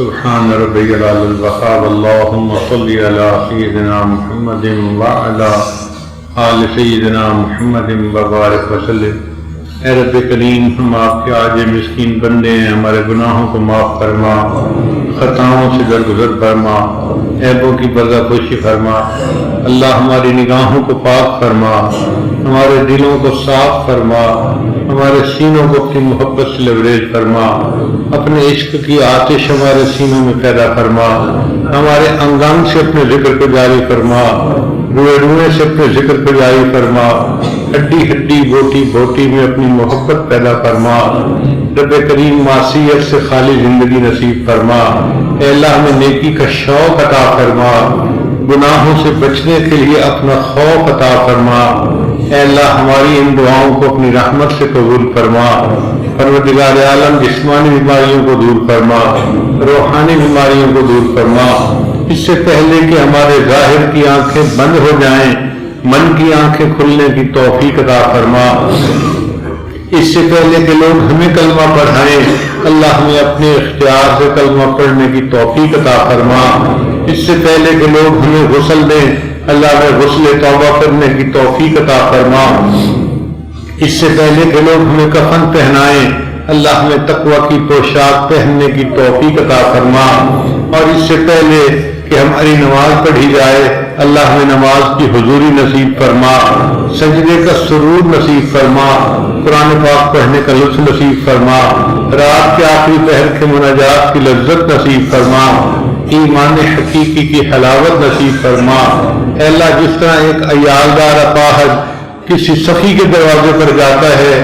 سبحان ربی العلی الوهاب اللهم صل علی سیدنا محمد وعلی آل سیدنا محمد وبارک وسلم۔ اے رب کریم، ہم آپ کے عاجز مسکین بندے ہیں، ہمارے گناہوں کو معاف فرما، خطاؤں سے درگزر فرما، عیبوں کی پردہ فرما۔ اللہ ہماری نگاہوں کو پاک فرما، ہمارے دلوں کو صاف فرما، ہمارے سینوں کو اپنی محبت سے لبریز فرما، اپنے عشق کی آتش ہمارے سینوں میں پیدا فرما، ہمارے انگ انگ سے اپنے ذکر کو جاری فرما، روئے روئے سے اپنے ذکر کو جاری فرما، ہڈی ہڈی بوٹی بوٹی میں اپنی محبت پیدا فرما۔ رب کریم، معصیت سے خالی زندگی نصیب فرما۔ اے اللہ، ہمیں نیکی کا شوق عطا فرما، گناہوں سے بچنے کے لیے اپنا خوف عطا فرما۔ اے اللہ، ہماری ان دعاؤں کو اپنی رحمت سے قبول فرما۔ پروردگار عالم، جسمانی بیماریوں کو دور فرما، روحانی بیماریوں کو دور فرما۔ اس سے پہلے کہ ہمارے ظاہر کی آنکھیں بند ہو جائیں، من کی آنکھیں کھلنے کی توفیق عطا فرما۔ اس سے پہلے کہ لوگ ہمیں کلمہ پڑھائیں، اللہ ہمیں اپنے اختیار سے کلمہ پڑھنے کی توفیق عطا فرما۔ اس سے پہلے کہ لوگ ہمیں غسل دیں، اللہ ہمیں غسل توبہ کرنے کی توفیق عطا فرما۔ اس سے پہلے کہ لوگ ہمیں کفن پہنائیں، اللہ ہمیں تقوی کی پوشاک پہننے کی توفیق عطا فرما۔ اور اس سے پہلے کہ ہماری نماز پڑھی جائے، اللہ ہمیں نماز کی حضوری نصیب فرما، سجدے کا سرور نصیب فرما، قرآن پاک پڑھنے کا لطف نصیب فرما، رات کے آخری پہر کے مناجات کی لذت نصیب فرما، ایمان حقیقی کی حلاوت نصیب فرما۔ اے اللہ، جس طرح ایک عیالدار اپاہج کسی سخی کے دروازے پر جاتا ہے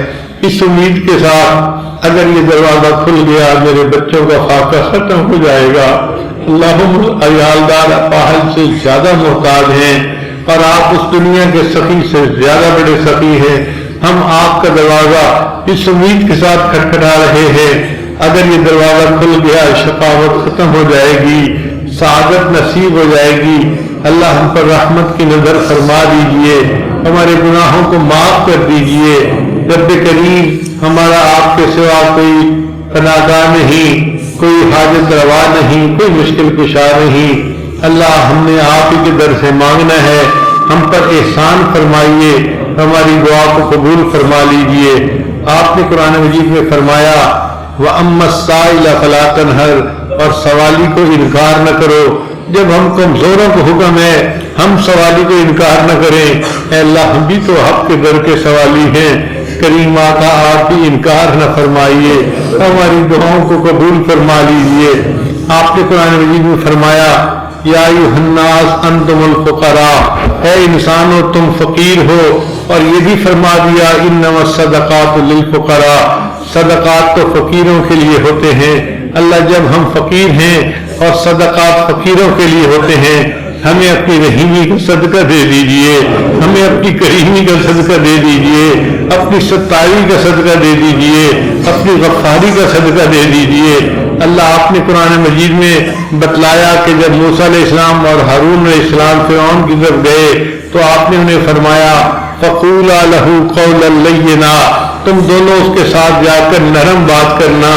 اس امید کے ساتھ اگر یہ دروازہ کھل گیا میرے بچوں کا خاکہ ختم ہو جائے گا، اللہ ہم عیالدار اپاہج سے زیادہ محتاج ہیں اور آپ اس دنیا کے سخی سے زیادہ بڑے سخی ہیں۔ ہم آپ کا دروازہ اس امید کے ساتھ کھٹکھٹا رہے ہیں اگر یہ دروازہ کھل گیا شقاوت ختم ہو جائے گی، سعادت نصیب ہو جائے گی۔ اللہ ہم پر رحمت کی نظر فرما دیجئے، ہمارے گناہوں کو معاف کر دیجئے۔ رب کریم، ہمارا آپ کے سوا کوئی پناہگاہ نہیں، کوئی حاجت روا نہیں، کوئی مشکل کشا نہیں۔ اللہ، ہم نے آپ ہی کے در سے مانگنا ہے، ہم پر احسان فرمائیے، ہماری دعا کو قبول فرما لیجئے۔ آپ نے قرآن مجید میں فرمایا وَأَمَّا السَّائِلَ فَلَا تَنْهَرْ، اور سوالی کو انکار نہ کرو۔ جب ہم کمزوروں کو حکم ہے ہم سوالی کو انکار نہ کریں، اے اللہ ہم بھی تو حق کے در کے سوالی ہیں، کریم آقا آپ بھی انکار نہ فرمائیے، ہماری دعاؤں کو قبول فرما لیجئے۔ آپ نے قرآن مجید میں فرمایا یا ایھا الناس انتم الفقراء، اے انسانوں تم فقیر ہو، اور یہ بھی فرما دیا انما الصدقات للفقراء، صدقات تو فقیروں کے لیے ہوتے ہیں۔ اللہ، جب ہم فقیر ہیں اور صدقات فقیروں کے لیے ہوتے ہیں، ہمیں اپنی رحیمی کا صدقہ دے دیجئے، ہمیں اپنی کریمی کا صدقہ دے دیجئے، اپنی ستاری کا صدقہ دے دیجئے، اپنی غفاری کا صدقہ دے دیجئے۔ اللہ، آپ نے قرآن مجید میں بتلایا کہ جب موسیٰ علیہ السلام اور ہارون علیہ السلام فرعون کی طرف گئے تو آپ نے انہیں فرمایا فَقُولَا لَهُ قَوْلًا لَيِّنًا، تم دونوں اس کے ساتھ جا کر نرم بات کرنا۔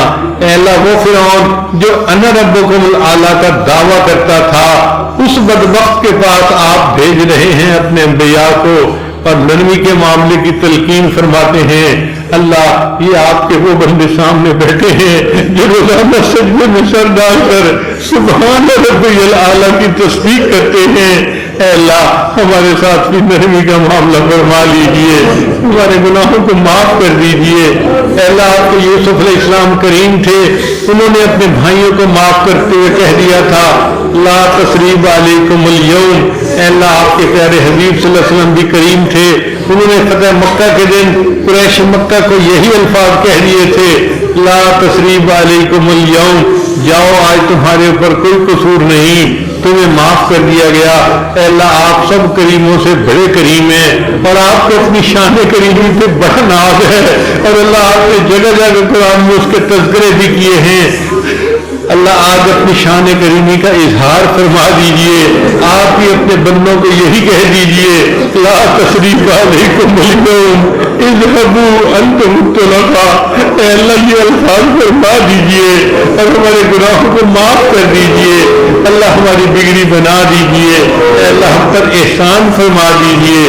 اے اللہ، وہ فرعون جو انا ربکم الاعلیٰ کا دعویٰ کرتا تھا، اس بدبخت کے پاس آپ بھیج رہے ہیں اپنے انبیاء کو اور نرمی کے معاملے کی تلقین فرماتے ہیں۔ اللہ، یہ آپ کے وہ بندے سامنے بیٹھے ہیں جو روزانہ سجدے میں سر ڈال کر سبحان ربی الاعلیٰ کی تصدیق کرتے ہیں۔ اے اللہ، ہمارے ساتھ بھی نرمی کا معاملہ فرما لیجئے، ہمارے گناہوں کو معاف کر دیجئے۔ اے اللہ، آپ کے یوسف علیہ السلام کریم تھے، انہوں نے اپنے بھائیوں کو معاف کرتے ہوئے کہہ دیا تھا لا تثریب علیکم اليوم۔ اے اللہ، آپ کے پیارے حبیب صلی اللہ علیہ وسلم بھی کریم تھے، انہوں نے فتح مکہ کے دن قریش مکہ کو یہی الفاظ کہہ دیے تھے لا تثریب علیکم اليوم، جاؤ آج تمہارے اوپر کوئی قصور نہیں، تمہیں معاف کر دیا گیا۔ اے اللہ، آپ سب کریموں سے بڑے کریم ہیں اور آپ کو اپنی شان کریمی پہ بڑا ناز ہے، اور اللہ آپ نے جگہ جگہ قرآن میں اس کے تذکرے بھی کیے ہیں۔ اللہ آج اپنی شان کریمی کا اظہار فرما دیجئے. آپ ہی اپنے بندوں کو یہی کہہ دیجئے لا تثریب علیکم اليوم اذهبوا انتم الطلقاء. اے اللہ یہ الفاظ فرما دیجئے اور ہمارے گناہوں کو معاف کر دیجئے. اللہ ہماری بگڑی بنا دیجئے. اے اللہ ہم پر احسان فرما دیجئے.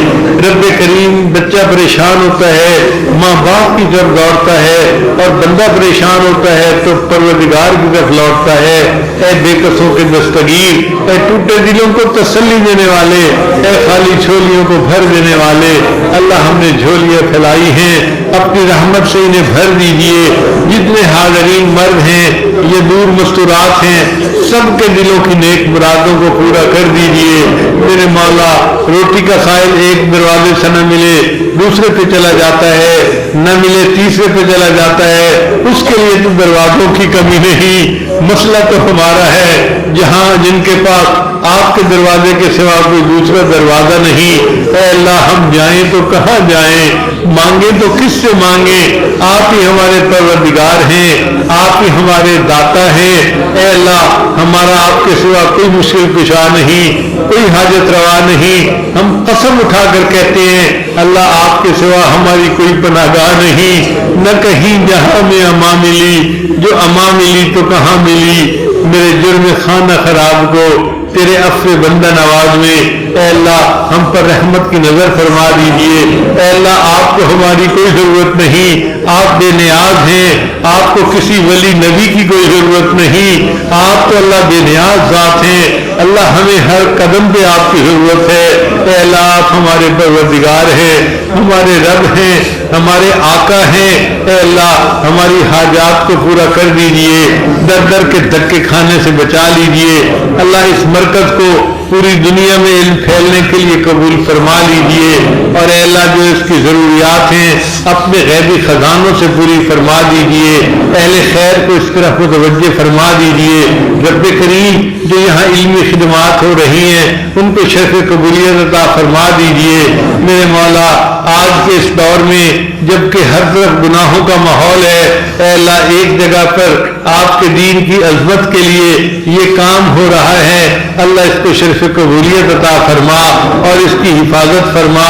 رب کریم بچہ پریشان ہوتا ہے ماں باپ کی طرف دوڑتا ہے اور بندہ پریشان ہوتا ہے تو پروردگار کی طرف لوٹتا ہے. اے بے کسوں کے دستگیر، اے ٹوٹے دلوں کو تسلی دینے والے، اے خالی جھولیوں کو بھر دینے والے، اللہ ہم نے جھولیاں پھیلائی ہیں اپنی رحمت سے انہیں بھر دیجئے. جتنے حاضرین مرد ہیں یہ دور مستورات ہیں سب کے دلوں کی نیک مرادوں کو پورا کر دیجئے. میرے مولا روٹی کا سائل ایک دروازے سے نہ ملے دوسرے پہ چلا جاتا ہے، نہ ملے تیسرے پہ چلا جاتا ہے، اس کے لیے تو دروازوں کی کمی نہیں. مسئلہ تو ہمارا ہے جہاں جن کے پاس آپ کے دروازے کے سوا کوئی دوسرا دروازہ نہیں. اے اللہ ہم جائیں تو کہاں جائیں، مانگیں تو کس سے مانگیں؟ آپ ہی ہمارے پروردگار ہیں، آپ ہی ہمارے داتا ہیں. اے اللہ ہمارا آپ کے سوا کوئی مشکل کشا نہیں، کوئی حاجت روا نہیں. ہم قسم اٹھا کر کہتے ہیں اللہ آپ کے سوا ہماری کوئی پناہ گاہ نہیں. نہ کہیں جہاں میں اما ملی، جو اما ملی تو کہاں ملی. میرے جرم خانہ خراب کو تیرے عفو بندہ نواز میں اے اللہ ہم پر رحمت کی نظر فرما دیجئے. اے اللہ آپ کو ہماری کوئی ضرورت نہیں، آپ بے نیاز ہیں. آپ کو کسی ولی نبی کی کوئی ضرورت نہیں، آپ تو اللہ بے نیاز ذات ہیں. اللہ ہمیں ہر قدم پہ آپ کی ضرورت ہے. اے اللہ آپ ہمارے پروردگار ہیں، ہمارے رب ہیں، ہمارے آقا ہیں. اے اللہ ہماری حاجات کو پورا کر دیجئے، در در کے دھکے کھانے سے بچا لیجئے. اللہ اس مرکز کو پوری دنیا میں علم پھیلنے کے لیے قبول فرما لیجئے. اور اے اللہ جو اس کی ضروریات ہیں اپنے غیبی خزانوں سے پوری فرما دیجئے. اہل خیر کو اس طرح متوجہ فرما دیجئے. رب کریم جو یہاں علمی خدمات ہو رہی ہیں ان کو شرف قبولیت عطا فرما دیجئے. میرے مولا آج کے اس دور میں جبکہ ہر طرف گناہوں کا ماحول ہے، اے اللہ ایک جگہ پر آپ کے دین کی عظمت کے لیے یہ کام ہو رہا ہے. اللہ اس کو شرف قبولیت عطا فرما اور اس کی حفاظت فرما.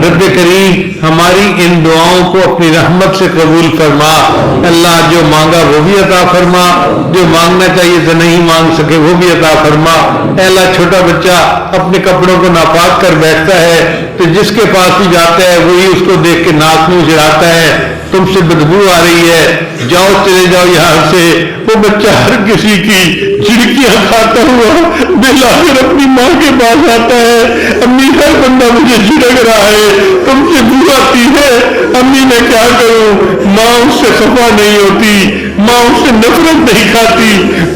رب کریم ہماری ان دعاؤں کو اپنی رحمت سے قبول فرما. اللہ جو مانگا وہ بھی عطا فرما، جو مانگنا چاہیے تو نہیں مانگ سکے وہ بھی عطا فرما. اے اللہ چھوٹا بچہ اپنے کپڑوں کو ناپاک کر بیٹھتا ہے تو جس کے پاس بھی جاتا ہے وہی اس کو دیکھ کے ناک منہ چڑھاتا ہے تم سے بدبو آ رہی ہے، جاؤ چلے جاؤ یہاں سے. وہ بچہ ہر کسی کی جھڑکیاں کھاتا ہوا بالآخر اپنی ماں کے پاس آتا ہے، امی ہر بندہ مجھے جھڑک رہا ہے، تم سے بو آتی ہے، امی میں کیا کروں؟ ماں اس سے خفا نہیں ہوتی، ماں اس سے نفرت نہیں کھاتی،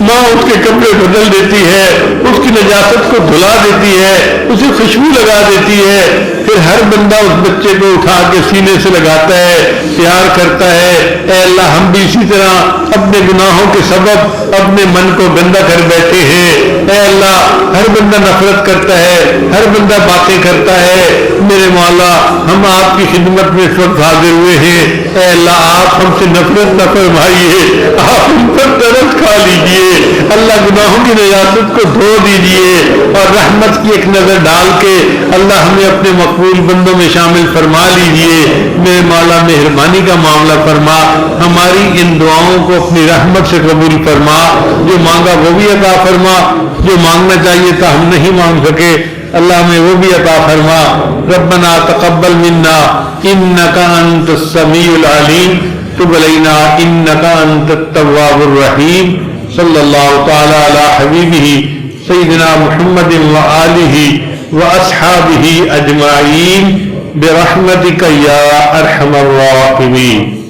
ماں اس کے کپڑے بدل دیتی ہے، اس کی نجاست کو دھلا دیتی ہے، اسے خوشبو لگا دیتی ہے. پھر ہر بندہ اس بچے کو اٹھا کے سینے سے لگاتا ہے، پیار کرتا ہے. اے اللہ ہم بھی اسی طرح اپنے گناہوں کے سبب اپنے من کو گندا کر بیٹھے ہیں. اے اللہ ہر بندہ نفرت کرتا ہے، ہر بندہ باتیں کرتا ہے. میرے مولا ہم آپ کی خدمت میں اس وقت حاضر ہوئے ہیں. اے اللہ آپ ہم سے نفرت نہ فرمائیے، آپ ہم پر ترس کھا لیجئے. اللہ گناہوں کی نجاست کو دھو دیجئے اور رحمت کی ایک نظر ڈال کے اللہ ہمیں اپنے مقبول بندوں میں شامل فرما لیجئے. میرے مولا مہربانی کا معاملہ فرما، ہماری ان دعاؤں کو اپنی رحمت سے قبول فرما. جو مانگا وہ بھی عطا فرما، جو مانگنا چاہیے تھا ہم نہیں مانگ سکے اللہ ہمیں وہ بھی عطا فرما. ربنا تقبل منا انک انت السمیع العلیم تب علینا انک انت التواب الرحیم. صلی اللہ تعالی علی حبیبہ سیدنا محمد وآلہ واصحابہ اجمعین برحمتک یا ارحم الراحمین.